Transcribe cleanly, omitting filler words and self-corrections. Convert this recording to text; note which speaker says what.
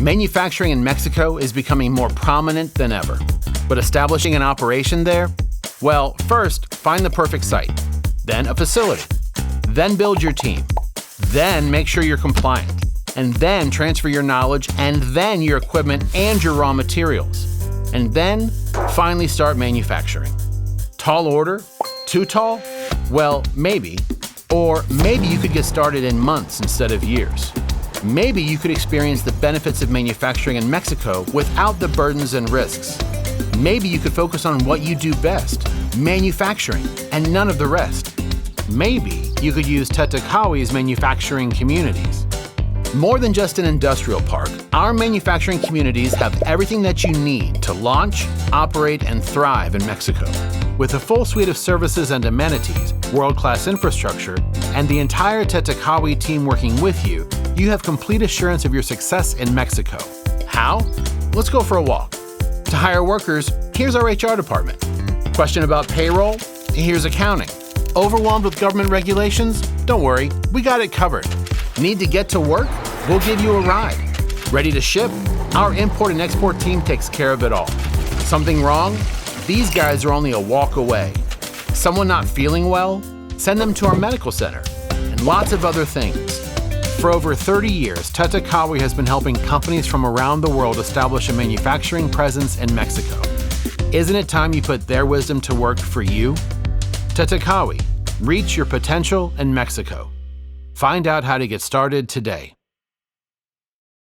Speaker 1: Manufacturing in Mexico is becoming more prominent than ever. But establishing an operation there? Well, first, find the perfect site, then a facility, then build your team, then make sure you're compliant, and then transfer your knowledge, and then your equipment and your raw materials, and then finally start manufacturing. Tall order? Too tall? Well, maybe. Or maybe you could get started in months instead of years. Maybe you could experience the benefits of manufacturing in Mexico without the burdens and risks. Maybe you could focus on what you do best, manufacturing, and none of the rest. Maybe you could use Tetacawi's manufacturing communities. More than just an industrial park, our manufacturing communities have everything that you need to launch, operate, and thrive in Mexico. With a full suite of services and amenities, world-class infrastructure, and the entire Tetacawi team working with you, you have complete assurance of your success in Mexico. How? Let's go for a walk. To hire workers, here's our HR department. Question about payroll? Here's accounting. Overwhelmed with government regulations? Don't worry, we got it covered. Need to get to work? We'll give you a ride. Ready to ship? Our import and export team takes care of it all. Something wrong? These guys are only a walk away. Someone not feeling well? Send them to our medical center. And lots of other things. For over 30 years, Tetacawi has been helping companies from around the world establish a manufacturing presence in Mexico. Isn't it time you put their wisdom to work for you? Tetacawi, reach your potential in Mexico. Find out how to get started today.